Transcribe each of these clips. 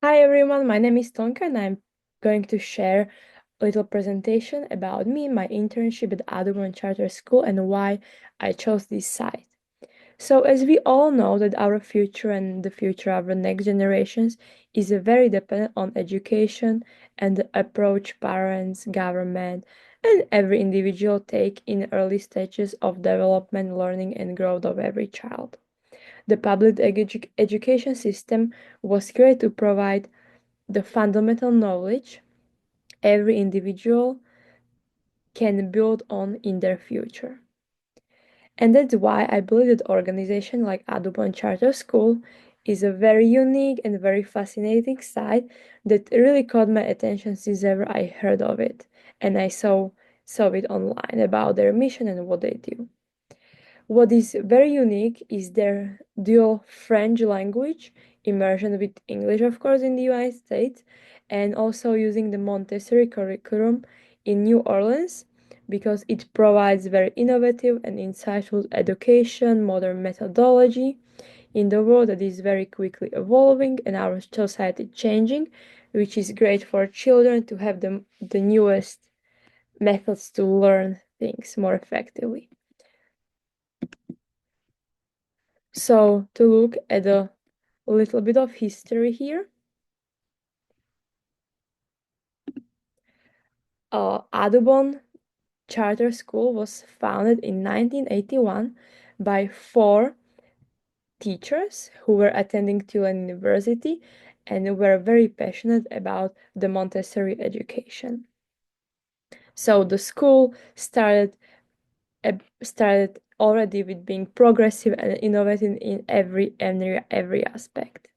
Hi everyone, my name is Tonka and I'm going to share a little presentation about me, my internship at Audubon Charter School and why I chose this site. So as we all know that our future and the future of the next generations is very dependent on education and the approach parents, government, and every individual take in early stages of development, learning, and growth of every child. The public education system was created to provide the fundamental knowledge every individual can build on in their future. And that's why I believe that organization like Audubon Charter School is a very unique and very fascinating site that really caught my attention since ever I heard of it and I saw it online about their mission and what they do. What is very unique is their dual French language immersion with English, of course, in the United States, and also using the Montessori curriculum in New Orleans because it provides very innovative and insightful education, modern methodology in the world that is very quickly evolving and our society changing, which is great for children to have the newest methods to learn things more effectively. So to look at a little bit of history here, Audubon Charter School was founded in 1981 by four teachers who were attending Tulane University and were very passionate about the Montessori education. So the school started already with being progressive and innovative in every aspect.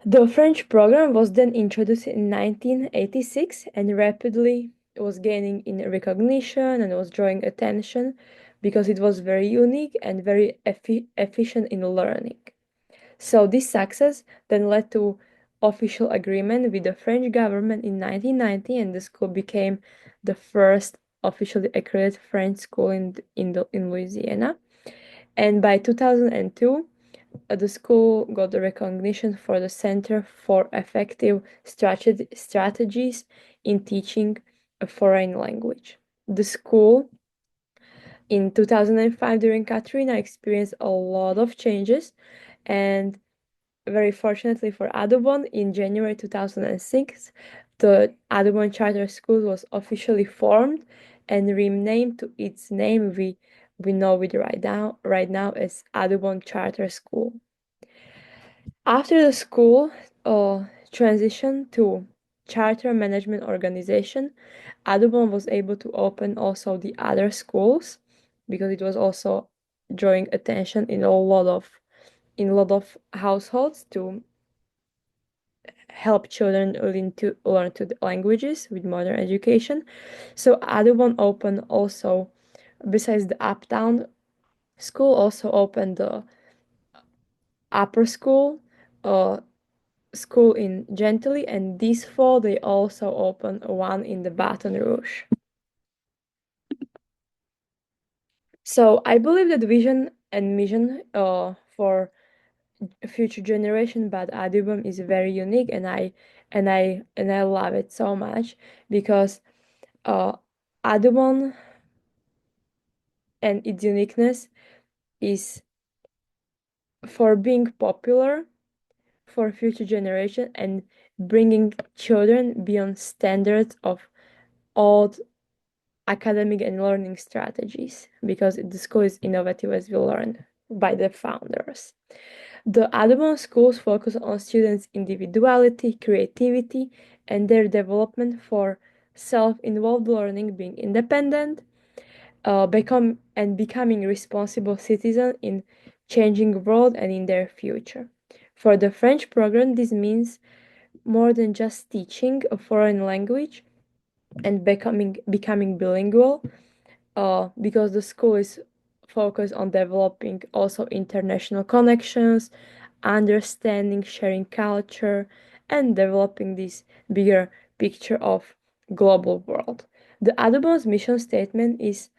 The French program was then introduced in 1986 and rapidly was gaining in recognition and was drawing attention because it was very unique and very efficient in learning. So this success then led to official agreement with the French government in 1990 and the school became the first officially accredited French school in Louisiana. And by 2002, the school got the recognition for the Center for Effective Strategies in Teaching a Foreign Language. The school in 2005 during Katrina experienced a lot of changes and very fortunately for Audubon, in January 2006, the Audubon Charter School was officially formed and renamed to its name we know it right now as Audubon Charter School. After the school transitioned to charter management organization, Audubon was able to open also the other schools because it was also drawing attention in a lot of households to help children learn the languages with modern education. So Audubon opened also, besides the Uptown school, also opened the upper uh, school in Gentilly, and this fall they also opened one in the Baton Rouge. So I believe that vision and mission for future generation but Audubon is very unique and I love it so much because uh Audubon and its uniqueness is for being popular for future generation and bringing children beyond standards of old academic and learning strategies because the school is innovative as we learned by the founders. The Audubon schools focus on students' individuality, creativity, and their development for self-involved learning, being independent, becoming responsible citizens in changing world and in their future. For the French program, this means more than just teaching a foreign language and becoming bilingual, because the school is focused on developing also international connections, understanding, sharing culture, and developing this bigger picture of global world. The Audubon's mission statement is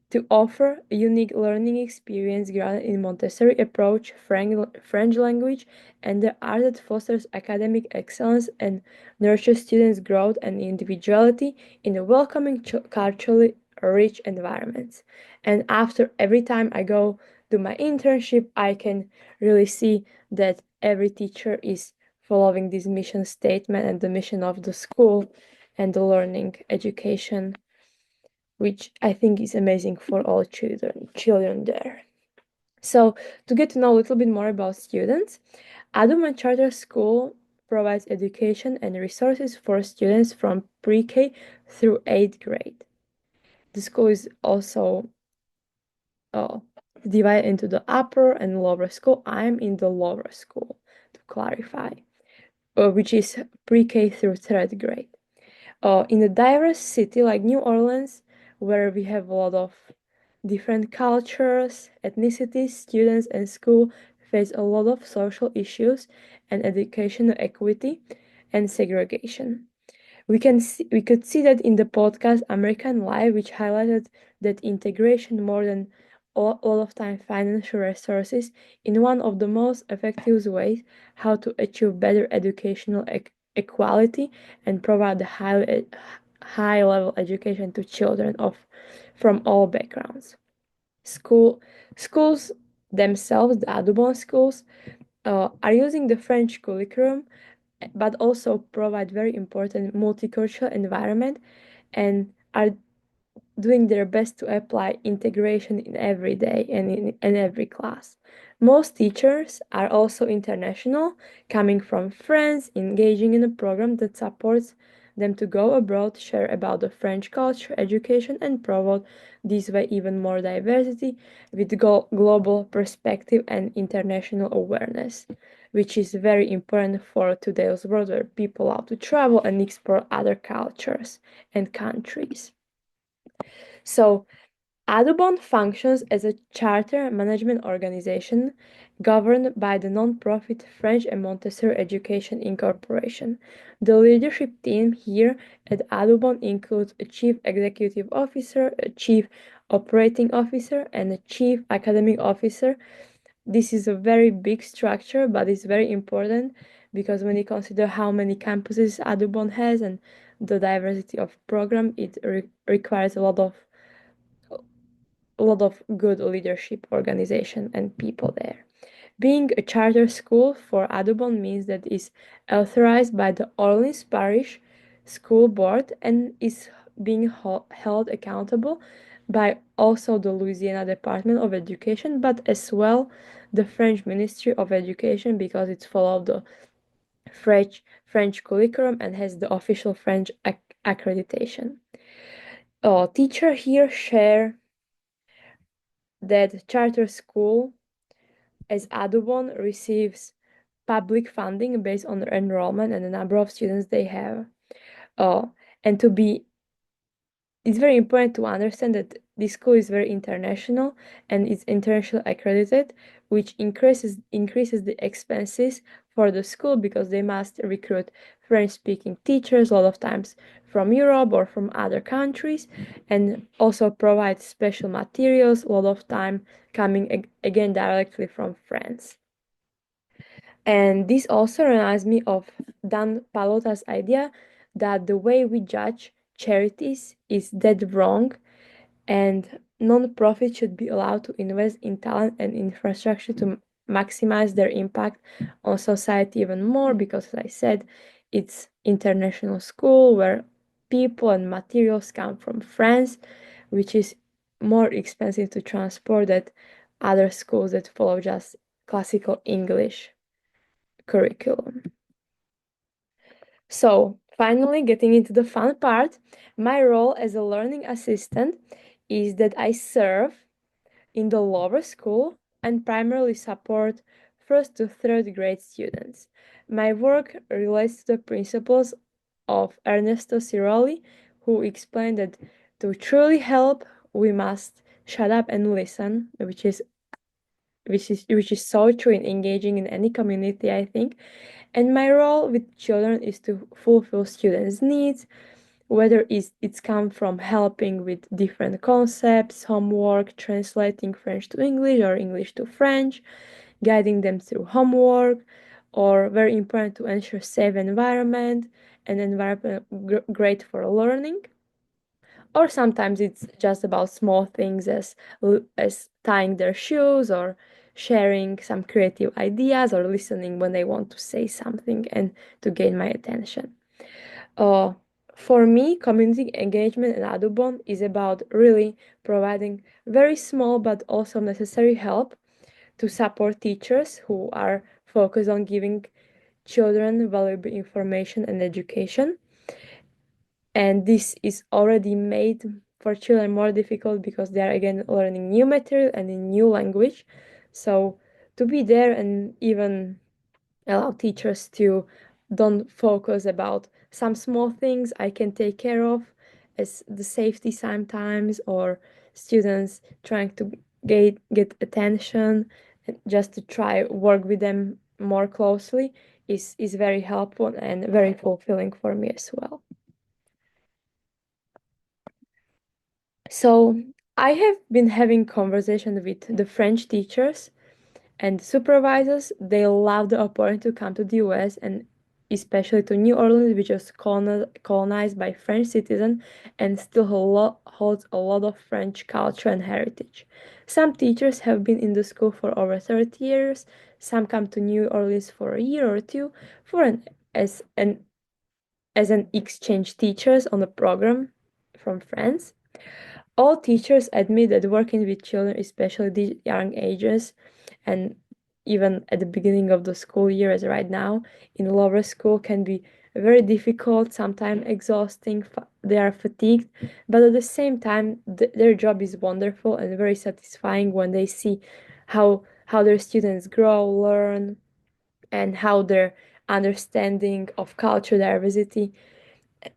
to offer a unique learning experience grounded in Montessori approach, French language, and the art that fosters academic excellence and nurtures students' growth and individuality in a welcoming, culturally rich environments. And after every time I go to my internship, I can really see that every teacher is following this mission statement and the mission of the school and the learning education, which I think is amazing for all children there. So to get to know a little bit more about students, Audubon Charter School provides education and resources for students from pre-K through 8th grade. The school is also uh, divided into the upper and lower school. I'm in the lower school, to clarify, which is pre-K through 3rd grade. In a diverse city like New Orleans, where we have a lot of different cultures, ethnicities, students, and school face a lot of social issues and educational equity and segregation. We could see that in the podcast American Life, which highlighted that integration more than all of time financial resources in one of the most effective ways how to achieve better educational equality and provide a high level education to children of from all backgrounds. Schools themselves, the Audubon schools, are using the French curriculum but also provide very important multicultural environment and are doing their best to apply integration in every day and in every class. Most teachers are also international, coming from France, engaging in a program that supports them to go abroad, share about the French culture, education, and promote this way even more diversity with global perspective and international awareness, which is very important for today's world where people love to travel and explore other cultures and countries. So, Audubon functions as a charter management organization governed by the nonprofit French and Montessori Education Incorporation. The leadership team here at Audubon includes a chief executive officer, a chief operating officer, and a chief academic officer. This is a very big structure, but it's very important because when you consider how many campuses Audubon has and the diversity of program, it requires a lot of good leadership, organization, and people there. Being a charter school for Audubon means that it's authorized by the Orleans Parish School Board and is being held accountable by also the Louisiana Department of Education, but as well the French Ministry of Education because it's follow the French curriculum and has the official French accreditation. Teacher here share that charter school as Audubon receives public funding based on their enrollment and the number of students they have. Uh, and it's very important to understand that this school is very international and it's international accredited, which increases the expenses for the school because they must recruit French-speaking teachers a lot of times from Europe or from other countries, and also provide special materials a lot of time coming again directly from France. And this also reminds me of Dan Palota's idea that the way we judge charities is dead wrong, and non-profit should be allowed to invest in talent and infrastructure to maximize their impact on society even more because, as I said, it's international school where people and materials come from France, which is more expensive to transport than other schools that follow just classical English curriculum. So, finally, getting into the fun part, my role as a learning assistant is that I serve in the lower school and primarily support first to third grade students. My work relates to the principles of Ernesto Ciroli, who explained that to truly help, we must shut up and listen, which is so true in engaging in any community, I think. And my role with children is to fulfill students' needs, whether it's come from helping with different concepts, homework, translating French to English or English to French, guiding them through homework, or very important to ensure safe environment, an environment great for learning. Or sometimes it's just about small things as tying their shoes or sharing some creative ideas or listening when they want to say something and to gain my attention. Uh, for me, community engagement in Audubon is about really providing very small but also necessary help to support teachers who are focused on giving children valuable information and education. And this is already made for children more difficult because they are again learning new material and in new language. So to be there and even allow teachers to don't focus about some small things I can take care of as the safety sometimes or students trying to get attention and just to try work with them more closely is very helpful and very fulfilling for me as well. So I have been having conversation with the French teachers and supervisors. They love the opportunity to come to the US and especially to New Orleans, which was colonized by French citizens and still holds a lot of French culture and heritage. Some teachers have been in the school for over 30 years. Some come to New Orleans for a year or two for as an as an exchange teachers on a program from France. All teachers admit that working with children, especially these young ages, and even at the beginning of the school year, as right now in lower school, can be very difficult, sometimes exhausting. They are fatigued, but at the same time, their job is wonderful and very satisfying when they see how their students grow, learn, and how their understanding of culture diversity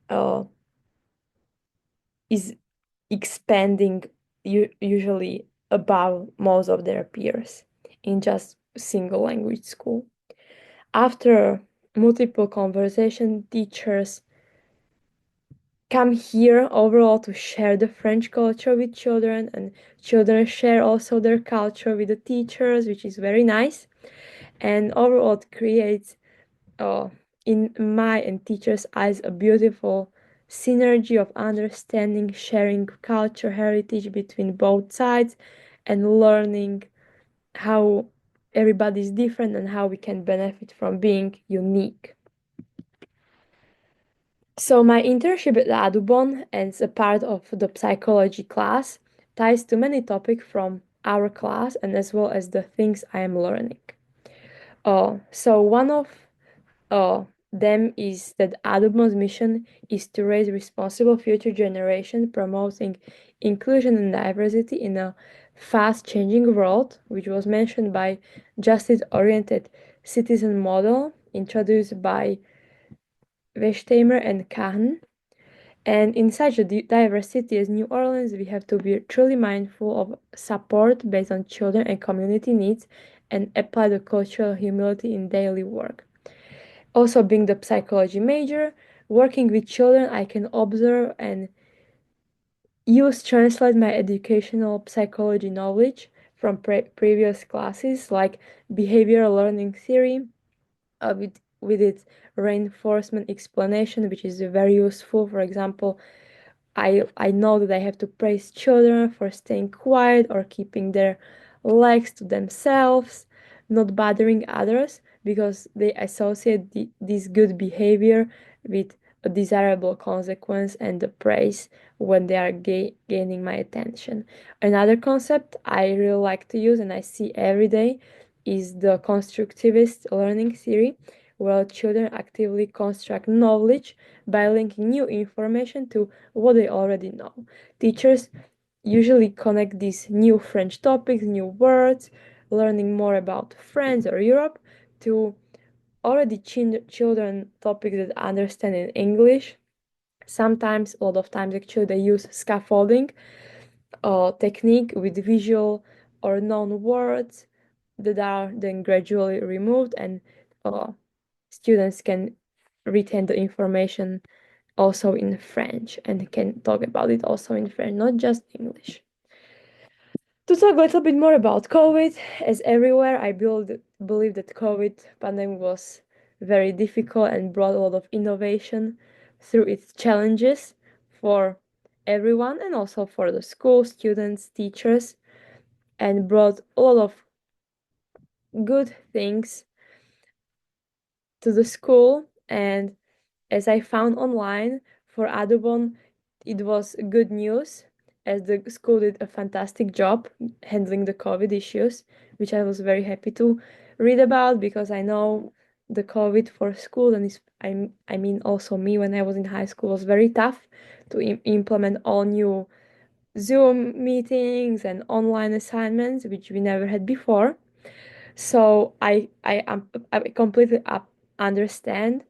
uh, is expanding usually above most of their peers in just single language school. After multiple conversation, teachers come here overall to share the French culture with children, and children share also their culture with the teachers, which is very nice. And overall, it creates uh, in my and teachers' eyes, a beautiful synergy of understanding, sharing culture, heritage between both sides, and learning how everybody is different and how we can benefit from being unique. So my internship at Audubon as a part of the psychology class ties to many topics from our class and as well as the things I am learning. So one of them is that Audubon's mission is to raise responsible future generation, promoting inclusion and diversity in a fast-changing world, which was mentioned by justice-oriented citizen model introduced by Westheimer and Kahn. And in such a diverse city as New Orleans, we have to be truly mindful of support based on children and community needs and apply the cultural humility in daily work. Also, being the psychology major, working with children, I can observe and translate my educational psychology knowledge from previous classes like behavioral learning theory with its reinforcement explanation, which is very useful. For example, I know that I have to praise children for staying quiet or keeping their legs to themselves, not bothering others, because they associate this good behavior with a desirable consequence and the praise when they are gaining my attention. Another concept I really like to use and I see every day is the constructivist learning theory, where children actively construct knowledge by linking new information to what they already know. Teachers usually connect these new French topics, new words, learning more about France or Europe to already children topics that understand in English. Sometimes, a lot of times actually, they use scaffolding technique with visual or known words that are then gradually removed and uh, students can retain the information also in French and can talk about it also in French, not just English. To talk a little bit more about COVID, as everywhere, believe that COVID pandemic was very difficult and brought a lot of innovation through its challenges for everyone and also for the school, students, teachers, and brought a lot of good things to the school. And as I found online for Audubon, it was good news as the school did a fantastic job handling the COVID issues, which I was very happy to read about because I know the COVID for school and I mean also me when I was in high school was very tough to implement all new Zoom meetings and online assignments, which we never had before. So I completely understand.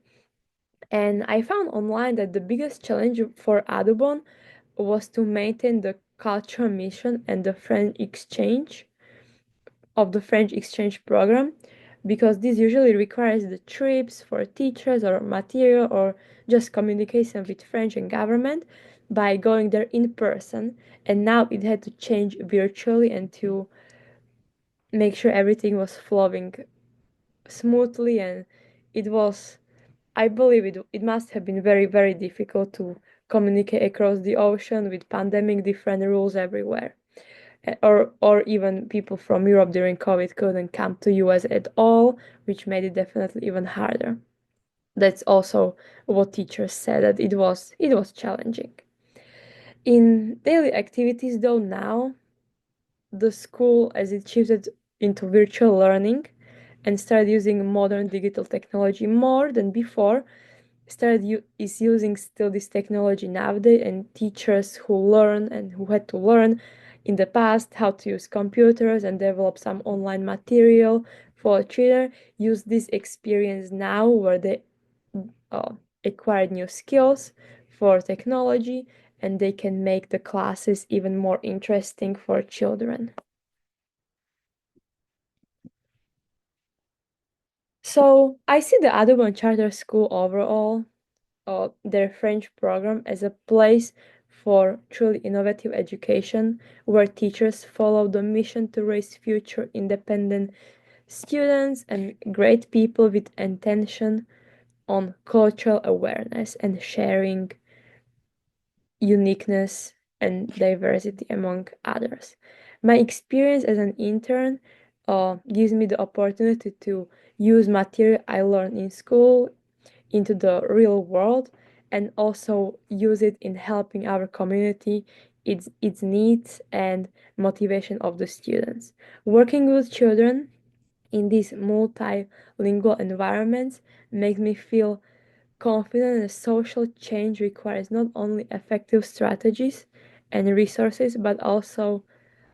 And I found online that the biggest challenge for Audubon was to maintain the cultural mission and the French exchange program, because this usually requires the trips for teachers or material or just communication with French and government by going there in person. And now it had to change virtually and to make sure everything was flowing smoothly. And it was, I believe it must have been very, very difficult to communicate across the ocean with pandemic, different rules everywhere. Or even people from Europe during COVID couldn't come to US at all, which made it definitely even harder. That's also what teachers said, that it was challenging. In daily activities though, now the school, as it shifted into virtual learning and started using modern digital technology more than before, is using still this technology nowadays, and teachers who learn and who had to learn in the past how to use computers and develop some online material for children use this experience now where they uh, acquired new skills for technology, and they can make the classes even more interesting for children. So I see the Audubon Charter School overall, their French program, as a place for truly innovative education where teachers follow the mission to raise future independent students and great people with intention on cultural awareness and sharing uniqueness and diversity among others. My experience as an intern gives me the opportunity to use material I learned in school into the real world and also use it in helping our community, its needs and motivation of the students. Working with children in these multilingual environments makes me feel confident that social change requires not only effective strategies and resources, but also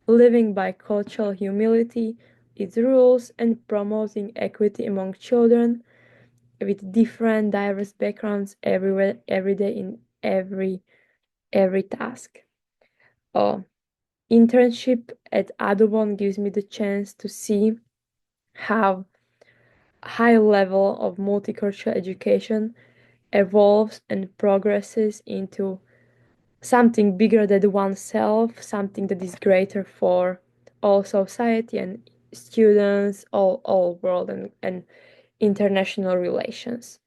living by cultural humility, its rules, and promoting equity among children with different diverse backgrounds everywhere, every day, in every task. Uh, Internship at Audubon gives me the chance to see how high level of multicultural education evolves and progresses into something bigger than oneself, something that is greater for all society and students, all world and international relations.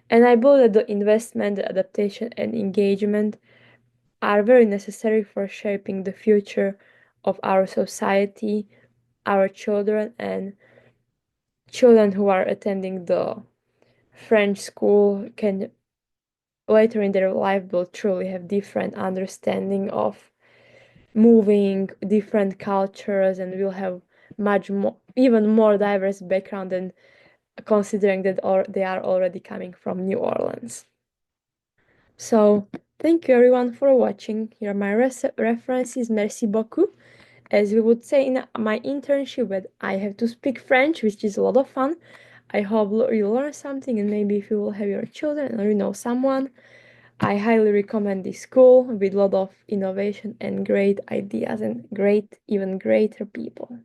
And I believe that the investment, the adaptation, and engagement are very necessary for shaping the future of our society, our children, and children who are attending the French school can later in their life will truly have different understanding of moving different cultures and will have much more even more diverse background than considering that they are already coming from New Orleans. So thank you everyone for watching. Here are my references. Merci beaucoup. As we would say in my internship, but I have to speak French, which is a lot of fun. I hope you learn something, and maybe if you will have your children or you know someone, I highly recommend this school with a lot of innovation and great ideas and even greater people.